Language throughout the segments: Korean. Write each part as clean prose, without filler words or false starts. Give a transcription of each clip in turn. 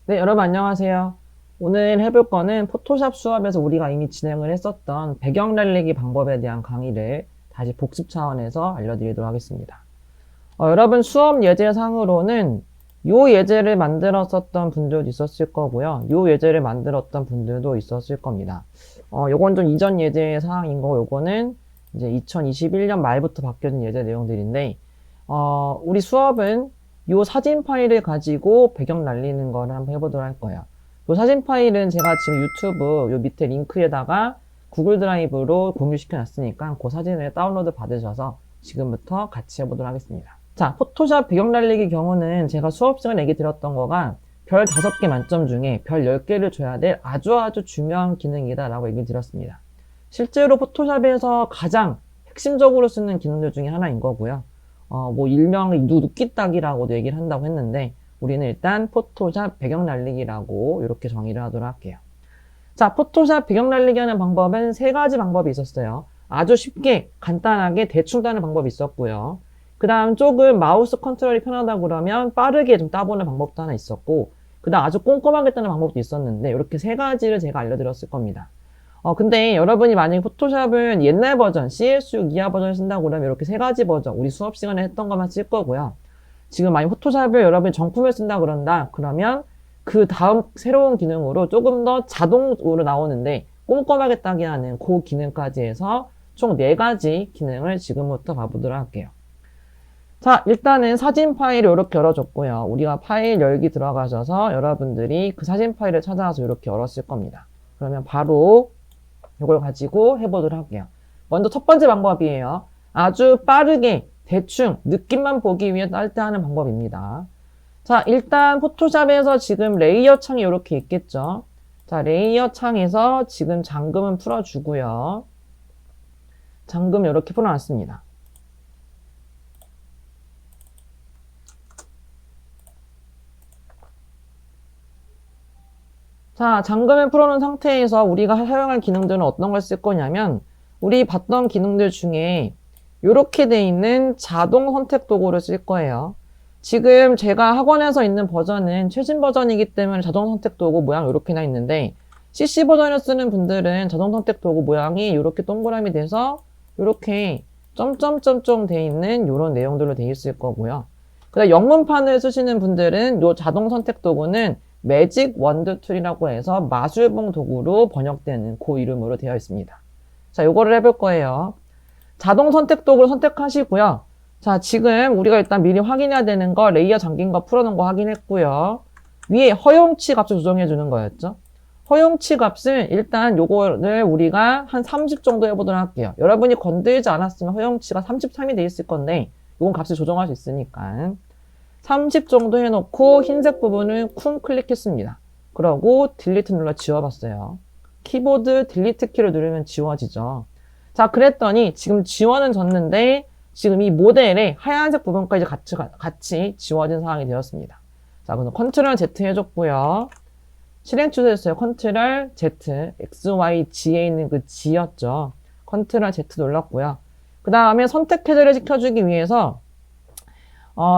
네, 여러분 안녕하세요. 오늘 해볼 거는 포토샵 수업에서 우리가 이미 진행을 했었던 배경 날리기 방법에 대한 강의를 다시 복습 차원에서 알려드리도록 하겠습니다. 여러분 수업 예제상으로는 요 예제를 만들었었던 분들도 있었을 거고요. 요 예제를 만들었던 분들도 있었을 겁니다. 요건 좀 이전 예제 사항인 거고, 요거는 이제 2021년 말부터 바뀌어진 예제 내용들인데, 우리 수업은 요 사진 파일을 가지고 배경 날리는 거를 한번 해보도록 할 거예요. 요 사진 파일은 제가 지금 유튜브 요 밑에 링크에다가 구글 드라이브로 공유시켜 놨으니까 그 사진을 다운로드 받으셔서 지금부터 같이 해보도록 하겠습니다. 자, 포토샵 배경 날리기 경우는 제가 수업 시간에 얘기 드렸던 거가 별 5개 만점 중에 별 10개를 줘야 될 아주 중요한 기능이다 라고 얘기 드렸습니다. 실제로 포토샵에서 가장 핵심적으로 쓰는 기능들 중에 하나인 거고요. 뭐 일명 누끼딱이라고도 얘기를 한다고 했는데 우리는 일단 포토샵 배경 날리기라고 이렇게 정의를 하도록 할게요. 자, 포토샵 배경 날리기 하는 방법은 3가지 방법이 있었어요. 아주 쉽게 간단하게 대충 따는 방법이 있었고요. 그 다음 조금 마우스 컨트롤이 편하다 그러면 빠르게 좀 따보는 방법도 하나 있었고, 그 다음 아주 꼼꼼하게 따는 방법도 있었는데 이렇게 3가지를 제가 알려드렸을 겁니다. 근데 여러분이 만약에 포토샵은 옛날 버전, CS6 이하 버전을 쓴다고 그러면 이렇게 3가지 버전, 우리 수업 시간에 했던 것만 쓸 거고요. 지금 만약 포토샵을 여러분이 정품을 쓴다 그런다, 그러면 그 다음 새로운 기능으로 조금 더 자동으로 나오는데 꼼꼼하게 따게 하는 그 기능까지 해서 총 4가지 기능을 지금부터 봐보도록 할게요. 자, 일단은 사진 파일을 이렇게 열어줬고요. 우리가 파일 열기 들어가셔서 여러분들이 그 사진 파일을 찾아서 이렇게 열었을 겁니다. 그러면 바로 이걸 가지고 해보도록 할게요. 먼저 첫 번째 방법이에요. 아주 빠르게 대충 느낌만 보기 위해 딸 때 하는 방법입니다. 자, 일단 포토샵에서 지금 레이어 창이 이렇게 있겠죠. 자, 레이어 창에서 지금 잠금은 풀어주고요. 잠금 이렇게 풀어놨습니다. 자, 잠금을 풀어놓은 상태에서 우리가 사용할 기능들은 어떤 걸 쓸 거냐면 우리 봤던 기능들 중에 이렇게 돼 있는 자동 선택 도구를 쓸 거예요. 지금 제가 학원에서 있는 버전은 최신 버전이기 때문에 자동 선택 도구 모양 이렇게나 있는데 CC 버전을 쓰는 분들은 자동 선택 도구 모양이 이렇게 동그라미 돼서 이렇게 점점점점 돼 있는 이런 내용들로 돼 있을 거고요. 그다음 영문판을 쓰시는 분들은 이 자동 선택 도구는 매직 원드 툴이라고 해서 마술봉 도구로 번역되는 그 이름으로 되어 있습니다. 자, 요거를 해볼 거예요. 자동 선택 도구를 선택하시고요. 자, 지금 우리가 일단 미리 확인해야 되는 거 레이어 잠긴 거 풀어놓은 거 확인했고요. 위에 허용치 값을 조정해 주는 거였죠. 허용치 값을 일단 요거를 우리가 한 30 정도 해보도록 할게요. 여러분이 건들지 않았으면 허용치가 33이 돼 있을 건데 요건 값을 조정할 수 있으니까 30 정도 해놓고 흰색 부분을 쿵 클릭했습니다. 그러고 딜리트 눌러 지워봤어요. 키보드 딜리트 키를 누르면 지워지죠. 자, 그랬더니 지금 지워는 졌는데 지금 이 모델의 하얀색 부분까지 같이 지워진 상황이 되었습니다. 자, 그래서 컨트롤 Z 해줬고요. 실행 취소했어요. 컨트롤 Z, X, Y, G에 있는 그 G였죠. 컨트롤 Z 눌렀고요. 그 다음에 선택 해제를 시켜주기 위해서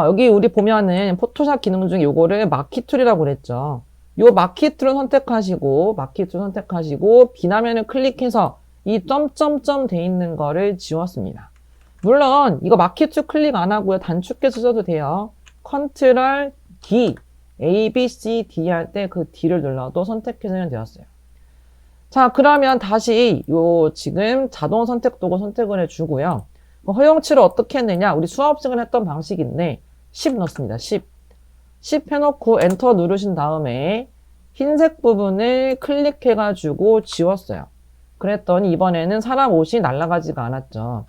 여기 우리 보면은 포토샵 기능 중에 요거를 마키 툴이라고 그랬죠. 요 마키 툴을 선택하시고 비나면을 클릭해서 이 점점점 돼 있는 거를 지웠습니다. 물론 이거 마키 툴 클릭 안 하고요. 단축키 쓰셔도 돼요. 컨트롤 D, A, B, C, D 할 때 그 D를 눌러도 선택해서는 되었어요. 자, 그러면 다시 요 지금 자동 선택 도구 선택을 해주고요. 허용치를 어떻게 했느냐? 우리 수업 시간에 했던 방식인데 10 넣습니다. 10 해놓고 엔터 누르신 다음에 흰색 부분을 클릭해가지고 지웠어요. 그랬더니 이번에는 사람 옷이 날아가지가 않았죠.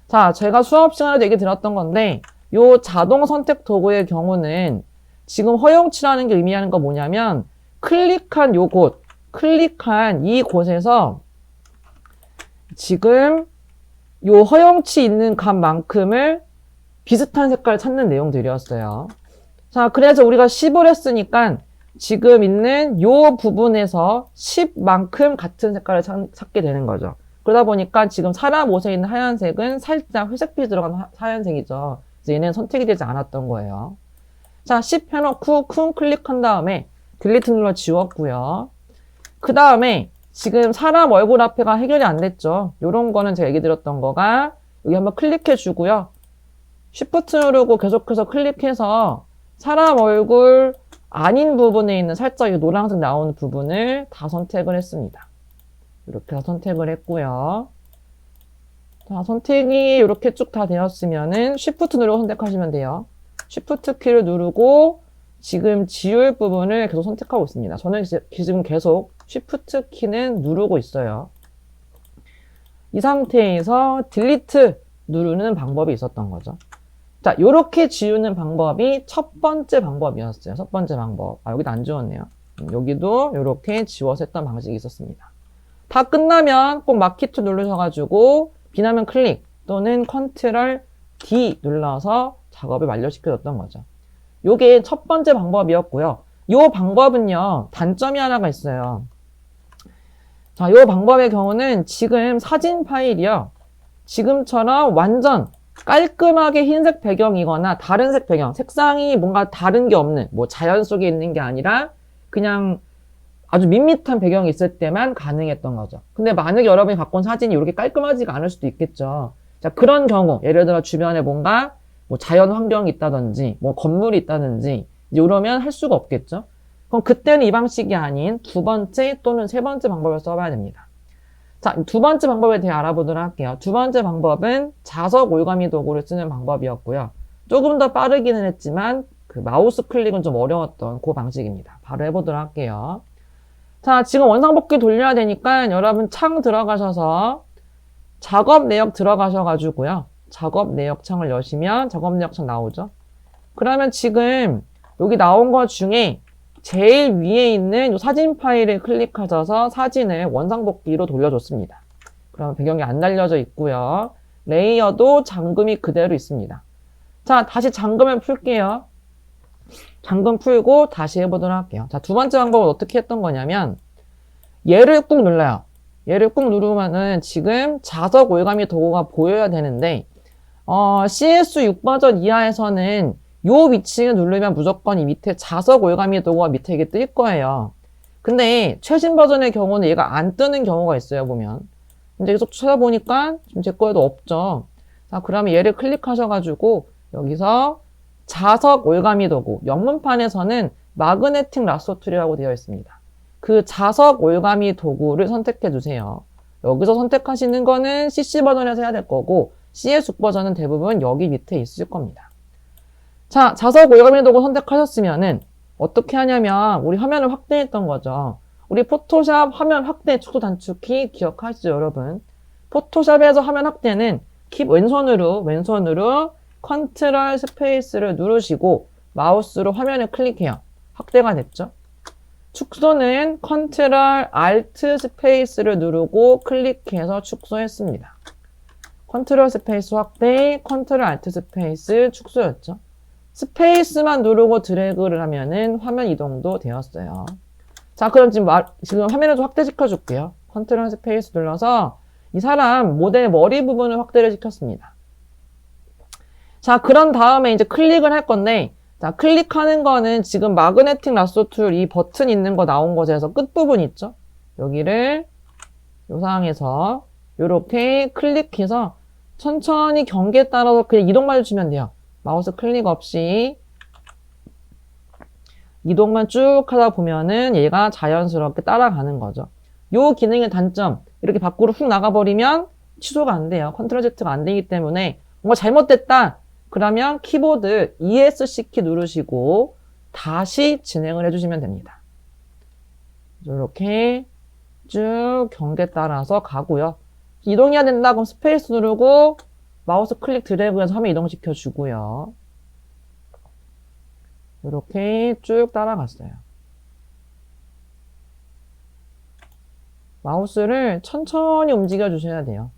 자, 제가 수업 시간에도 얘기 드렸던 건데 요 자동 선택 도구의 경우는 지금 허용치라는 게 의미하는 거 뭐냐면 클릭한 이 곳에서 지금 요 허용치 있는 값만큼을 비슷한 색깔을 찾는 내용들이었어요. 자, 그래서 우리가 10을 했으니까 지금 있는 요 부분에서 10만큼 같은 색깔을 찾게 되는 거죠. 그러다 보니까 지금 사람 옷에 있는 하얀색은 살짝 회색빛이 들어간 하얀색이죠. 그래서 얘는 선택이 되지 않았던 거예요. 자, 10 해놓고 쿵 클릭한 다음에 딜리트 눌러 지웠고요. 그 다음에 지금 사람 얼굴 앞에가 해결이 안 됐죠. 요런 거는 제가 얘기 드렸던 거가 여기 한번 클릭해 주고요. Shift 누르고 계속해서 클릭해서 사람 얼굴 아닌 부분에 있는 살짝 이 노란색 나오는 부분을 다 선택을 했습니다. 이렇게 선택을 했고요. 자, 선택이 이렇게 쭉 다 되었으면은 Shift 누르고 선택하시면 돼요. Shift 키를 누르고 지금 지울 부분을 계속 선택하고 있습니다. 저는 지금 계속 Shift 키는 누르고 있어요. 이 상태에서 딜리트 누르는 방법이 있었던 거죠. 자, 요렇게 지우는 방법이 첫 번째 방법이었어요. 첫 번째 방법. 아, 여기도 안 지웠네요. 여기도 요렇게 지워서 했던 방식이 있었습니다. 다 끝나면 꼭 마키트 누르셔가지고 비나면 클릭 또는 컨트롤 D 눌러서 작업을 완료시켜줬던 거죠. 요게 첫 번째 방법이었고요. 요 방법은요, 단점이 하나가 있어요. 자, 요 방법의 경우는 지금 사진 파일이요. 지금처럼 완전 깔끔하게 흰색 배경이거나 다른 색 배경, 색상이 뭔가 다른 게 없는, 뭐 자연 속에 있는 게 아니라 그냥 아주 밋밋한 배경이 있을 때만 가능했던 거죠. 근데 만약에 여러분이 갖고 온 사진이 이렇게 깔끔하지가 않을 수도 있겠죠. 자, 그런 경우, 예를 들어 주변에 뭔가 뭐 자연 환경이 있다든지, 뭐 건물이 있다든지, 이러면 할 수가 없겠죠. 그럼 그때는 이 방식이 아닌 두 번째 또는 세 번째 방법을 써봐야 됩니다. 자, 두 번째 방법에 대해 알아보도록 할게요. 두 번째 방법은 자석 올가미 도구를 쓰는 방법이었고요. 조금 더 빠르기는 했지만 그 마우스 클릭은 좀 어려웠던 그 방식입니다. 바로 해보도록 할게요. 자, 지금 원상복귀 돌려야 되니까 여러분 창 들어가셔서 작업 내역 들어가셔가지고요. 작업 내역 창을 여시면 작업 내역 창 나오죠. 그러면 지금 여기 나온 것 중에 제일 위에 있는 이 사진 파일을 클릭하셔서 사진을 원상복귀로 돌려줬습니다. 그럼 배경이 안 날려져 있고요. 레이어도 잠금이 그대로 있습니다. 자, 다시 잠금을 풀게요. 잠금 풀고 다시 해보도록 할게요. 자, 두 번째 방법은 어떻게 했던 거냐면 얘를 꾹 눌러요. 얘를 꾹 누르면은 지금 자석 올가미 도구가 보여야 되는데 CS6 버전 이하에서는 요 위치를 누르면 무조건 이 밑에 자석 올가미 도구가 밑에 이게 뜰 거예요. 근데 최신 버전의 경우는 얘가 안 뜨는 경우가 있어요, 보면. 근데 계속 찾아보니까 지금 제 거에도 없죠. 자, 그러면 얘를 클릭하셔가지고 여기서 자석 올가미 도구, 영문판에서는 마그네틱 라소 툴이라고 되어 있습니다. 그 자석 올가미 도구를 선택해 주세요. 여기서 선택하시는 거는 CC 버전에서 해야 될 거고 CS6 버전은 대부분 여기 밑에 있을 겁니다. 자, 자석 올가미 도구 선택하셨으면은 어떻게 하냐면 우리 화면을 확대했던 거죠. 우리 포토샵 화면 확대 축소 단축키 기억하시죠, 여러분? 포토샵에서 화면 확대는 왼손으로 컨트롤 스페이스를 누르시고 마우스로 화면을 클릭해요. 확대가 됐죠? 축소는 컨트롤 알트 스페이스를 누르고 클릭해서 축소했습니다. 컨트롤 스페이스 확대, 컨트롤 알트 스페이스 축소였죠. 스페이스만 누르고 드래그를 하면은 화면 이동도 되었어요. 자, 그럼 지금 화면을 좀 확대시켜 줄게요. 컨트롤 스페이스 눌러서 이 사람 모델 머리 부분을 확대를 시켰습니다. 자, 그런 다음에 이제 클릭을 할 건데, 자, 클릭하는 거는 지금 마그네틱 라소 툴 이 버튼 있는 거 나온 곳에서 끝부분 있죠? 여기를 요 상황에서 요렇게 클릭해서 천천히 경계에 따라서 그냥 이동만 해주시면 돼요. 마우스 클릭 없이 이동만 쭉 하다 보면은 얘가 자연스럽게 따라가는 거죠. 요 기능의 단점, 이렇게 밖으로 훅 나가버리면 취소가 안 돼요. 컨트롤 Z가 안 되기 때문에 뭔가 잘못됐다. 그러면 키보드 ESC 키 누르시고 다시 진행을 해주시면 됩니다. 이렇게 쭉 경계 따라서 가고요. 이동해야 된다 그럼 스페이스 누르고 마우스 클릭 드래그해서 화면 이동시켜 주고요. 이렇게 쭉 따라갔어요. 마우스를 천천히 움직여 주셔야 돼요.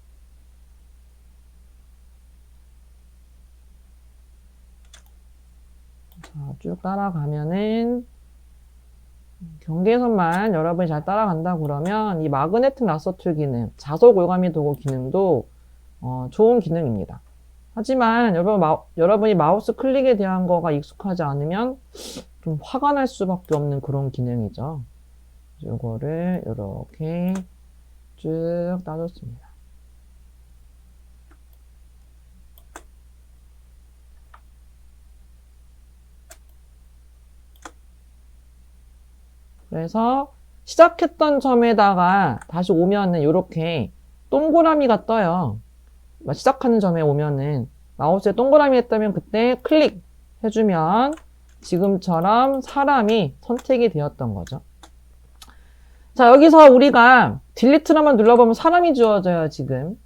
자, 쭉 따라가면은 경계선만 여러분이 잘 따라간다 그러면 이 마그네틱 라소 툴 기능, 자석 올가미 도구 기능도 좋은 기능입니다. 하지만 여러분이 마우스 클릭에 대한 거가 익숙하지 않으면 좀 화가 날 수밖에 없는 그런 기능이죠. 이거를 이렇게 쭉 따줬습니다. 그래서 시작했던 점에다가 다시 오면은 이렇게 동그라미가 떠요. 시작하는 점에 오면은 마우스에 동그라미 했다면 그때 클릭 해주면 지금처럼 사람이 선택이 되었던 거죠. 자, 여기서 우리가 딜리트로만 눌러보면 사람이 지워져요, 지금.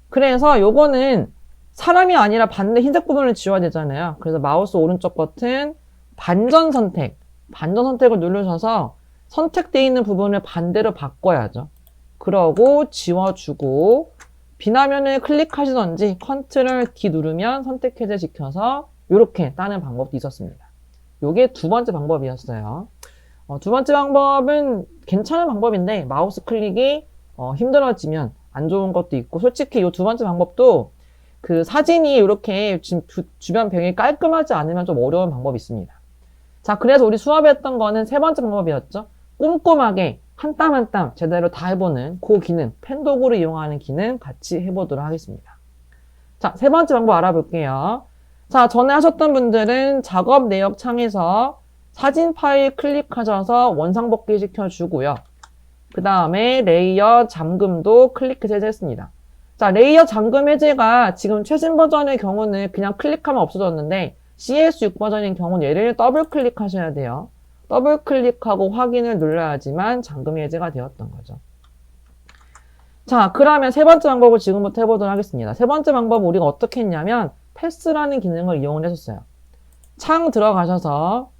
그래서 요거는 사람이 아니라 반대 흰색 부분을 지워야 되잖아요. 그래서 마우스 오른쪽 버튼 반전 선택을 누르셔서 선택되어 있는 부분을 반대로 바꿔야죠. 그러고 지워주고 비나면을 클릭하시던지 컨트롤 D 누르면 선택 해제시켜서 이렇게 따는 방법도 있었습니다. 요게 두 번째 방법이었어요. 두 번째 방법은 괜찮은 방법인데 마우스 클릭이 힘들어지면 안 좋은 것도 있고 솔직히 이 두 번째 방법도 그 사진이 이렇게 지금 주변 배경이 깔끔하지 않으면 좀 어려운 방법이 있습니다. 자, 그래서 우리 수업에 했던 거는 세 번째 방법이었죠. 꼼꼼하게 한 땀 한 땀 제대로 다 해보는 그 기능, 펜 도구를 이용하는 기능 같이 해보도록 하겠습니다. 자, 세 번째 방법 알아볼게요. 자, 전에 하셨던 분들은 작업 내역 창에서 사진 파일 클릭하셔서 원상복귀 시켜주고요. 그 다음에 레이어 잠금도 클릭해서 해제했습니다. 자, 레이어 잠금 해제가 지금 최신 버전의 경우는 그냥 클릭하면 없어졌는데 CS6 버전인 경우는 얘를 더블 클릭하셔야 돼요. 더블 클릭하고 확인을 눌러야지만 잠금 해제가 되었던 거죠. 자, 그러면 세 번째 방법을 지금부터 해보도록 하겠습니다. 세 번째 방법은 우리가 어떻게 했냐면 패스라는 기능을 이용을 했었어요. 창 들어가셔서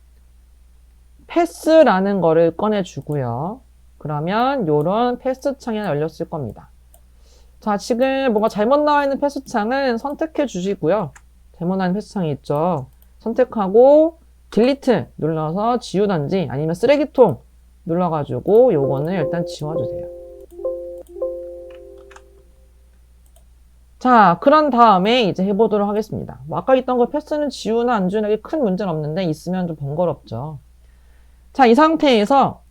패스라는 거를 꺼내주고요. 그러면 요런 패스 창이 하나 열렸을 겁니다. 자, 지금 뭔가 잘못 나와 있는 패스 창은 선택해 주시고요. 잘못 나와 있는 패스 창이 있죠. 선택하고 딜리트 눌러서 지우던지 아니면 쓰레기통 눌러가지고 요거는 일단 지워주세요. 자, 그런 다음에 이제 해보도록 하겠습니다. 아까 있던 거 패스는 지우나 안 지우나 큰 문제는 없는데 있으면 좀 번거롭죠. 자, 이 상태에서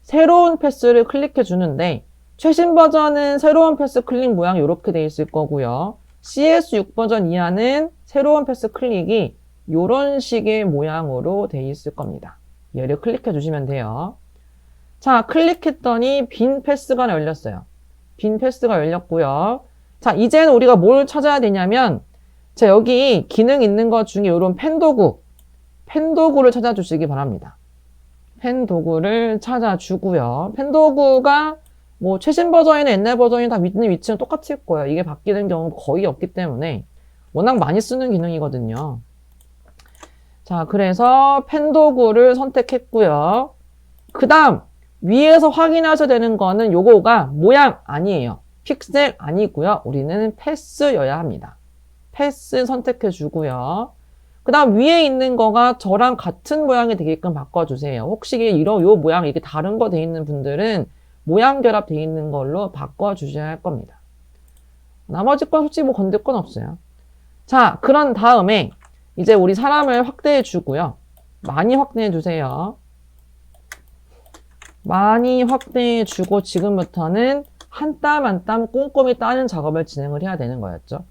새로운 패스를 클릭해 주는데 최신 버전은 새로운 패스 클릭 모양이 이렇게 되어 있을 거고요. CS6 버전 이하는 새로운 패스 클릭이 이런 식의 모양으로 되어 있을 겁니다. 얘를 클릭해 주시면 돼요. 자, 클릭했더니 빈 패스가 열렸어요. 빈 패스가 열렸고요. 자, 이제는 우리가 뭘 찾아야 되냐면 자, 여기 기능 있는 것 중에 이런 펜 도구를 찾아주시기 바랍니다. 펜 도구를 찾아주고요. 펜 도구가 뭐 최신 버전이나 옛날 버전이 다 있는 위치는 똑같을 거예요. 이게 바뀌는 경우는 거의 없기 때문에 워낙 많이 쓰는 기능이거든요. 자, 그래서 펜 도구를 선택했고요. 그 다음 위에서 확인하셔야 되는 거는 요거가 모양 아니에요. 픽셀 아니고요. 우리는 패스여야 합니다. 패스 선택해 주고요. 그 다음 위에 있는 거가 저랑 같은 모양이 되게끔 바꿔주세요. 혹시 요 모양 이게 다른 거 돼 있는 분들은 모양 결합 돼 있는 걸로 바꿔주셔야 할 겁니다. 나머지 건 솔직히 뭐 건들 건 없어요. 자, 그런 다음에 이제 우리 사람을 확대해 주고요. 많이 확대해 주세요. 많이 확대해 주고 지금부터는 한 땀 한 땀 꼼꼼히 따는 작업을 진행을 해야 되는 거였죠.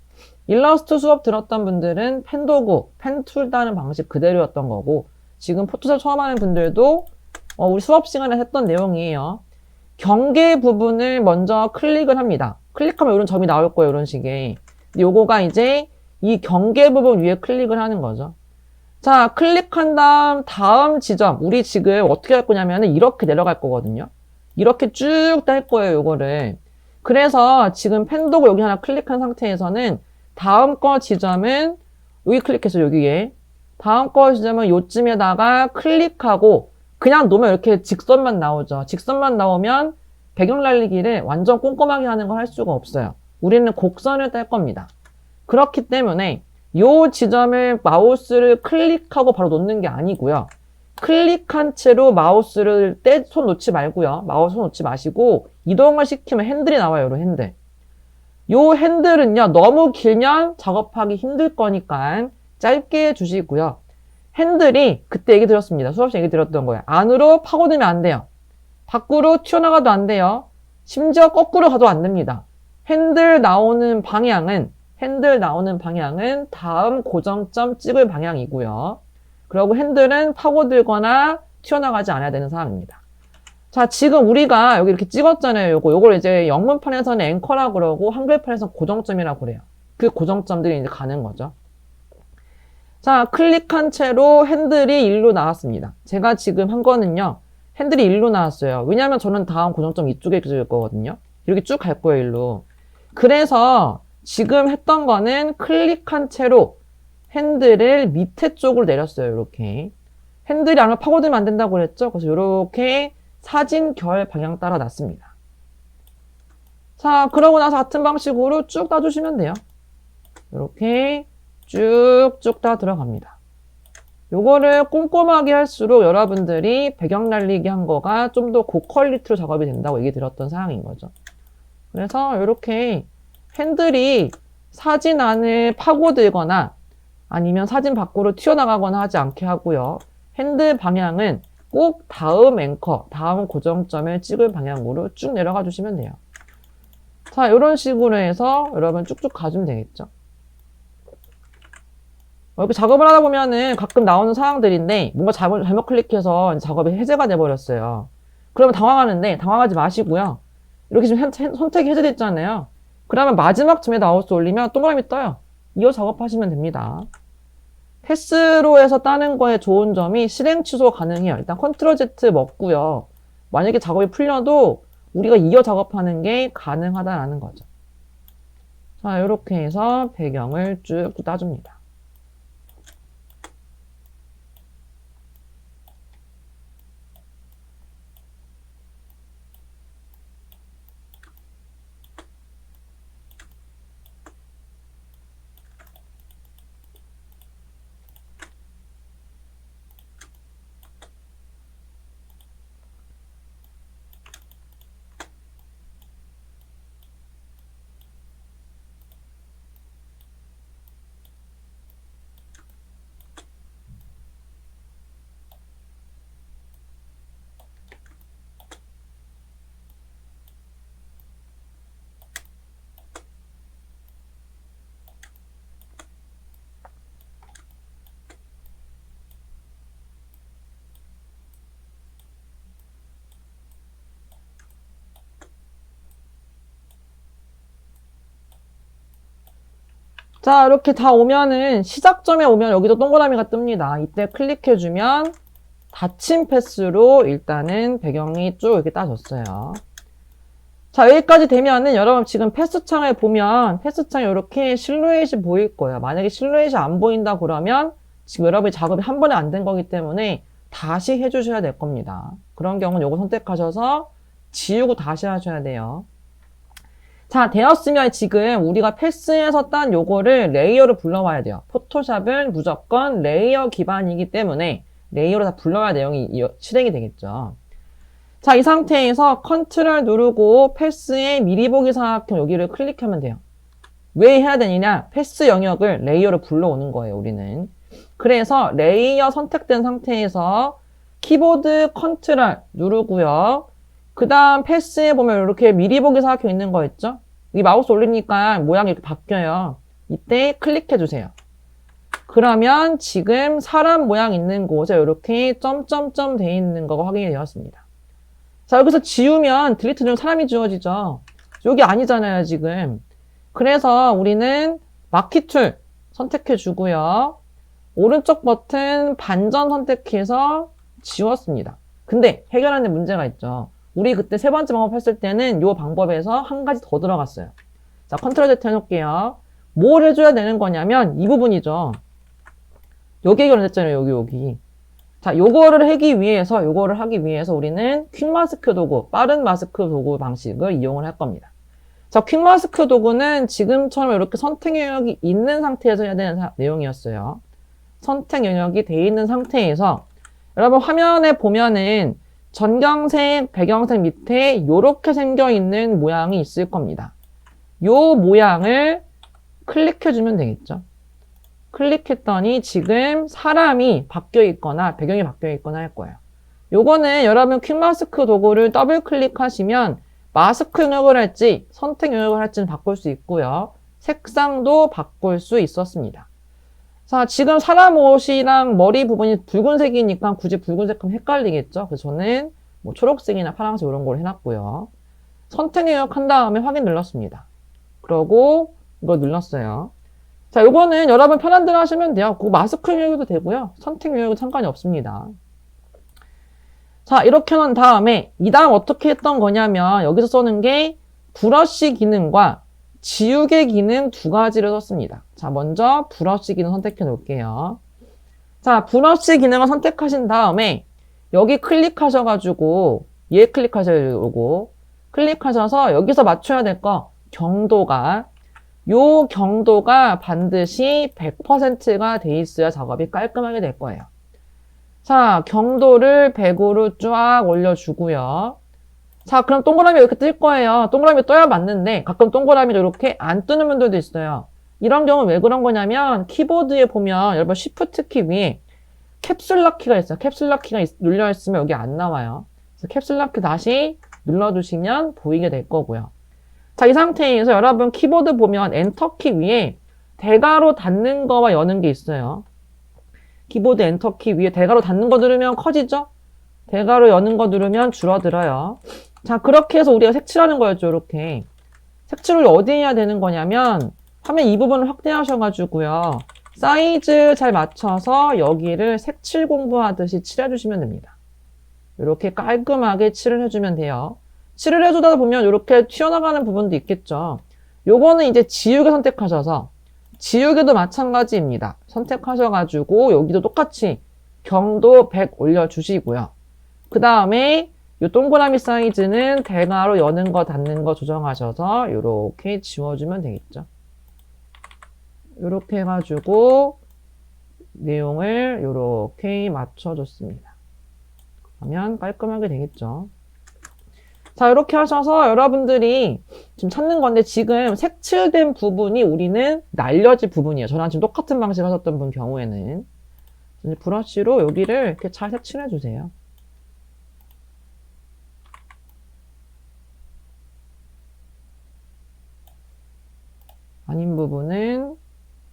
일러스트 수업 들었던 분들은 펜 도구, 펜 툴 따는 방식 그대로였던 거고 지금 포토샵 처음 하는 분들도 우리 수업 시간에 했던 내용이에요. 경계 부분을 먼저 클릭을 합니다. 클릭하면 이런 점이 나올 거예요. 이런 식의. 요거가 이제 이 경계 부분 위에 클릭을 하는 거죠. 자, 클릭한 다음 지점 우리 지금 어떻게 할 거냐면 이렇게 내려갈 거거든요. 이렇게 쭉 딸 거예요. 요거를. 그래서 지금 펜 도구 여기 하나 클릭한 상태에서는 다음 거 지점은 여기 클릭해서 여기에 다음 거 지점은 요쯤에다가 클릭하고 그냥 놓으면 이렇게 직선만 나오죠. 직선만 나오면 배경 날리기를 완전 꼼꼼하게 하는 걸 할 수가 없어요. 우리는 곡선을 딸 겁니다. 그렇기 때문에 요 지점을 마우스를 클릭하고 바로 놓는 게 아니고요. 클릭한 채로 마우스를 손 놓지 말고요. 마우스 손 놓지 마시고 이동을 시키면 핸들이 나와요. 이런 핸들. 요 핸들은요, 너무 길면 작업하기 힘들 거니까 짧게 해주시고요. 핸들이 그때 얘기 드렸습니다. 수업 시간에 얘기 드렸던 거예요. 안으로 파고들면 안 돼요. 밖으로 튀어나가도 안 돼요. 심지어 거꾸로 가도 안 됩니다. 핸들 나오는 방향은 다음 고정점 찍을 방향이고요. 그리고 핸들은 파고들거나 튀어나가지 않아야 되는 상황입니다. 자, 지금 우리가 여기 이렇게 찍었잖아요. 요걸 이제 영문판에서는 앵커라고 그러고 한글판에서는 고정점이라고 그래요. 그 고정점들이 이제 가는 거죠. 자, 클릭한 채로 핸들이 일로 나왔습니다. 제가 지금 한 거는요. 핸들이 일로 나왔어요. 왜냐하면 저는 다음 고정점 이쪽에 찍을 거거든요. 이렇게 쭉 갈 거예요, 일로. 그래서 지금 했던 거는 클릭한 채로 핸들을 밑에 쪽으로 내렸어요, 이렇게. 핸들이 안으로 파고들면 안 된다고 그랬죠? 그래서 이렇게 사진 결 방향 따라 놨습니다. 자, 그러고 나서 같은 방식으로 쭉 따주시면 돼요. 이렇게 쭉쭉 다 들어갑니다. 요거를 꼼꼼하게 할수록 여러분들이 배경 날리기 한 거가 좀 더 고퀄리티로 작업이 된다고 얘기 드렸던 사항인 거죠. 그래서 이렇게 핸들이 사진 안을 파고들거나 아니면 사진 밖으로 튀어나가거나 하지 않게 하고요. 핸들 방향은 꼭 다음 앵커, 다음 고정점을 찍을 방향으로 쭉 내려가 주시면 돼요. 자, 이런 식으로 해서 여러분 쭉쭉 가주면 되겠죠. 이렇게 작업을 하다 보면은 가끔 나오는 상황들인데 뭔가 잘못 클릭해서 작업이 해제가 돼버렸어요. 그러면 당황하는데 당황하지 마시고요. 이렇게 지금 선택이 해제됐잖아요. 그러면 마지막 쯤에 마우스 올리면 동그라미 떠요. 이어 작업하시면 됩니다. 패스로 해서 따는 거에 좋은 점이 실행 취소 가능해요. 일단 컨트롤 Z 먹고요. 만약에 작업이 풀려도 우리가 이어 작업하는 게 가능하다라는 거죠. 자, 이렇게 해서 배경을 쭉 따줍니다. 자, 이렇게 다 오면은 시작점에 오면 여기도 동그라미가 뜹니다. 이때 클릭해주면 닫힌 패스로 일단은 배경이 쭉 이렇게 따졌어요. 자, 여기까지 되면은 여러분 지금 패스창을 보면 패스창에 이렇게 실루엣이 보일 거예요. 만약에 실루엣이 안 보인다 그러면 지금 여러분이 작업이 한 번에 안 된 거기 때문에 다시 해주셔야 될 겁니다. 그런 경우는 요거 선택하셔서 지우고 다시 하셔야 돼요. 자, 되었으면 지금 우리가 패스에서 딴 요거를 레이어로 불러와야 돼요. 포토샵은 무조건 레이어 기반이기 때문에 레이어로 다 불러와야 내용이 실행이 되겠죠. 자, 이 상태에서 컨트롤 누르고 패스의 미리 보기 사각형 여기를 클릭하면 돼요. 왜 해야 되느냐? 패스 영역을 레이어로 불러오는 거예요, 우리는. 그래서 레이어 선택된 상태에서 키보드 컨트롤 누르고요. 그 다음 패스에 보면 이렇게 미리 보기 사각형 있는 거 있죠? 이 마우스 올리니까 모양이 이렇게 바뀌어요. 이때 클릭해 주세요. 그러면 지금 사람 모양 있는 곳에 이렇게 점점점 돼 있는 거가 확인이 되었습니다. 자, 여기서 지우면 딜리트 중 사람이 지워지죠. 여기 아니잖아요, 지금. 그래서 우리는 마키 툴 선택해 주고요. 오른쪽 버튼 반전 선택해서 지웠습니다. 근데 해결하는 문제가 있죠. 우리 그때 세 번째 방법 했을 때는 이 방법에서 한 가지 더 들어갔어요. 자, 컨트롤 Z 해놓을게요. 뭘 해줘야 되는 거냐면 이 부분이죠. 여기 해결됐잖아요, 여기. 자, 요거를 하기 위해서 우리는 퀵 마스크 도구, 빠른 마스크 도구 방식을 이용을 할 겁니다. 자, 퀵 마스크 도구는 지금처럼 이렇게 선택 영역이 있는 상태에서 해야 되는 내용이었어요. 선택 영역이 돼 있는 상태에서 여러분 화면에 보면은 전경색, 배경색 밑에 이렇게 생겨 있는 모양이 있을 겁니다. 요 모양을 클릭해 주면 되겠죠. 클릭했더니 지금 사람이 바뀌어 있거나 배경이 바뀌어 있거나 할 거예요. 요거는 여러분 퀵마스크 도구를 더블 클릭하시면 마스크 영역을 할지 선택 영역을 할지는 바꿀 수 있고요. 색상도 바꿀 수 있었습니다. 자, 지금 사람 옷이랑 머리 부분이 붉은색이니까 굳이 붉은색하면 헷갈리겠죠? 그래서 저는 뭐 초록색이나 파란색 이런 걸 해놨고요. 선택 영역 한 다음에 확인 눌렀습니다. 그러고 이거 눌렀어요. 자, 요거는 여러분 편한 대로 하시면 돼요. 그 마스크 영역도 되고요. 선택 영역은 상관이 없습니다. 자, 이렇게 놓은 다음에 이 다음 어떻게 했던 거냐면 여기서 써는 게 브러쉬 기능과 지우개 기능 두 가지를 썼습니다. 자, 먼저 브러쉬 기능 선택해 놓을게요. 자, 브러쉬 기능을 선택하신 다음에 여기 클릭하셔가지고 얘 클릭하셔고 클릭하셔서 여기서 맞춰야 될 거 경도가 요 경도가 반드시 100%가 돼 있어야 작업이 깔끔하게 될 거예요. 자, 경도를 100으로 쫙 올려주고요. 자, 그럼 동그라미 이렇게 뜰 거예요. 동그라미 떠야 맞는데 가끔 동그라미가 이렇게 안 뜨는 분들도 있어요. 이런 경우는 왜 그런 거냐면 키보드에 보면 여러분 Shift 키 위에 캡슐락 키가 있어요. 캡슐락 키가 눌려 있으면 여기 안 나와요. 그래서 캡슐락 키 다시 눌러주시면 보이게 될 거고요. 자, 이 상태에서 여러분 키보드 보면 엔터 키 위에 대괄호 닫는 거와 여는 게 있어요. 키보드 엔터 키 위에 대괄호 닫는 거 누르면 커지죠? 대괄호 여는 거 누르면 줄어들어요. 자, 그렇게 해서 우리가 색칠하는 거였죠, 이렇게. 색칠을 어디에 해야 되는 거냐면 화면 이 부분을 확대하셔가지고요. 사이즈 잘 맞춰서 여기를 색칠 공부하듯이 칠해주시면 됩니다. 이렇게 깔끔하게 칠을 해주면 돼요. 칠을 해주다 보면 이렇게 튀어나가는 부분도 있겠죠. 요거는 이제 지우개 선택하셔서 지우개도 마찬가지입니다. 선택하셔가지고 여기도 똑같이 경도 100 올려주시고요. 그 다음에 이 동그라미 사이즈는 대괄호 여는 거 닫는 거 조정하셔서 이렇게 지워주면 되겠죠. 이렇게 해가지고 내용을 이렇게 맞춰줬습니다. 그러면 깔끔하게 되겠죠. 자, 이렇게 하셔서 여러분들이 지금 찾는 건데 지금 색칠된 부분이 우리는 날려진 부분이에요. 저랑 지금 똑같은 방식 하셨던 분 경우에는 브러쉬로 여기를 이렇게 잘 색칠해 주세요. 아닌 부분은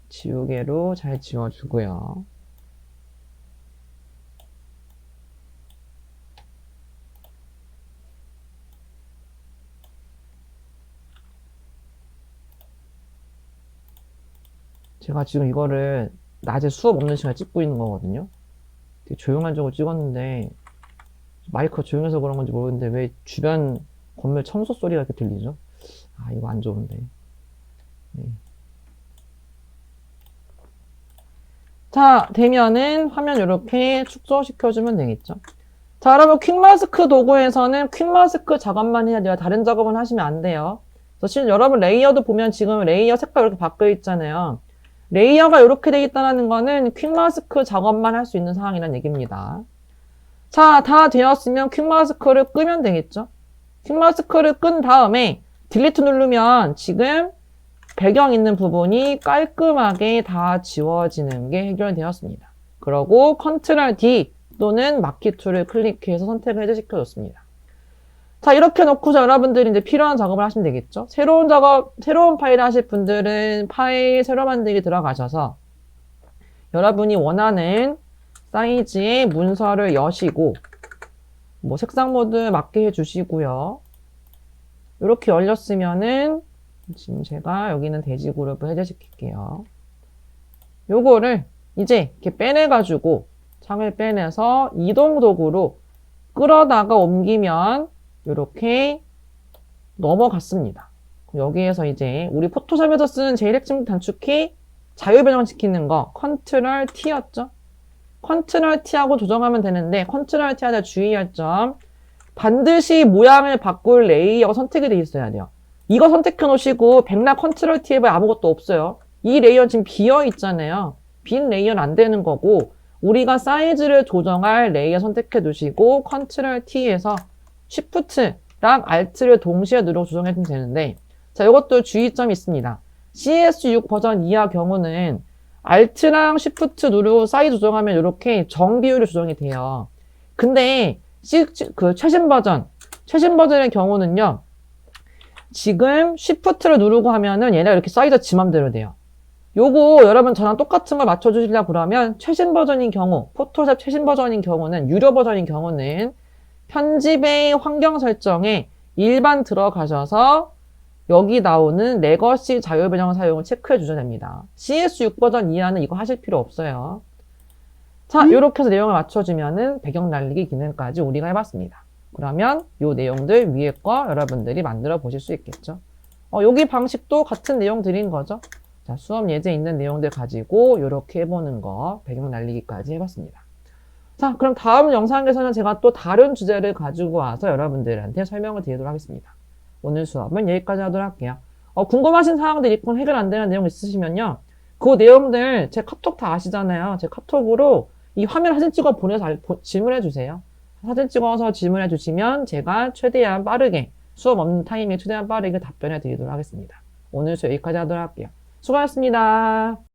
지우개로 잘 지워주고요. 제가 지금 이거를 낮에 수업 없는 시간에 찍고 있는 거거든요. 되게 조용한 쪽으로 찍었는데 마이크가 조용해서 그런 건지 모르겠는데 왜 주변 건물 청소 소리가 이렇게 들리죠? 아, 이거 안 좋은데. 네. 자, 되면은 화면 이렇게 축소시켜주면 되겠죠. 자, 여러분 퀵마스크 도구에서는 퀵마스크 작업만 해야 돼요. 다른 작업은 하시면 안 돼요. 그래서 지금 여러분 레이어도 보면 지금 레이어 색깔 이렇게 바뀌어 있잖아요. 레이어가 이렇게 되어 있다는 거는 퀵마스크 작업만 할 수 있는 상황이라는 얘기입니다. 자, 다 되었으면 퀵마스크를 끄면 되겠죠. 퀵마스크를 끈 다음에 딜리트 누르면 지금 배경 있는 부분이 깔끔하게 다 지워지는 게 해결되었습니다. 그러고 컨트롤 D 또는 마키 툴을 클릭해서 선택을 해제시켜줬습니다. 자, 이렇게 놓고서 여러분들이 이제 필요한 작업을 하시면 되겠죠. 새로운 파일 하실 분들은 파일 새로 만들기 들어가셔서 여러분이 원하는 사이즈의 문서를 여시고 뭐 색상 모드 맞게 해주시고요. 이렇게 열렸으면은 지금 제가 여기는 돼지 그룹을 해제시킬게요. 요거를 이제 이렇게 빼내가지고 창을 빼내서 이동 도구로 끌어다가 옮기면 이렇게 넘어갔습니다. 여기에서 이제 우리 포토샵에서 쓰는 제일 핵심 단축키 자유 변형시키는 거 컨트롤 T였죠. 컨트롤 T하고 조정하면 되는데 컨트롤 T 하다 주의할 점 반드시 모양을 바꿀 레이어가 선택이 되어 있어야 돼요. 이거 선택해 놓으시고 백날 컨트롤 T 해봐야 아무것도 없어요. 이 레이어 지금 비어 있잖아요. 빈 레이어는 안 되는 거고 우리가 사이즈를 조정할 레이어 선택해 두시고 컨트롤 T에서 Shift랑 Alt를 동시에 누르고 조정해 주면 되는데 자, 이것도 주의점이 있습니다. CS6 버전 이하 경우는 Alt랑 Shift 누르고 사이즈 조정하면 이렇게 정 비율이 조정이 돼요. 근데 그 최신 버전의 경우는요. 지금 Shift를 누르고 하면은 얘네가 이렇게 사이즈가 지 맘대로 돼요. 요거 여러분 저랑 똑같은 걸 맞춰주시려고 그러면 최신 버전인 경우, 포토샵 최신 버전인 경우는, 유료 버전인 경우는 편집의 환경 설정에 일반 들어가셔서 여기 나오는 레거시 자유 변형 사용을 체크해 주셔야 됩니다. CS6 버전 이하는 이거 하실 필요 없어요. 자, 이렇게 해서 내용을 맞춰주면은 배경 날리기 기능까지 우리가 해봤습니다. 그러면 요 내용들 위에 거 여러분들이 만들어 보실 수 있겠죠. 여기 방식도 같은 내용 드린 거죠. 자, 수업 예제에 있는 내용들 가지고 이렇게 해보는 거, 배경 날리기까지 해봤습니다. 자, 그럼 다음 영상에서는 제가 또 다른 주제를 가지고 와서 여러분들한테 설명을 드리도록 하겠습니다. 오늘 수업은 여기까지 하도록 할게요. 궁금하신 사항들 있고 해결 안 되는 내용 있으시면요. 그 내용들 제 카톡 다 아시잖아요. 제 카톡으로 이 화면 사진 찍어 보내서 질문해 주세요. 사진 찍어서 질문해 주시면 제가 최대한 빠르게, 수업 없는 타이밍에 최대한 빠르게 답변해 드리도록 하겠습니다. 오늘 수업 여기까지 하도록 할게요. 수고하셨습니다.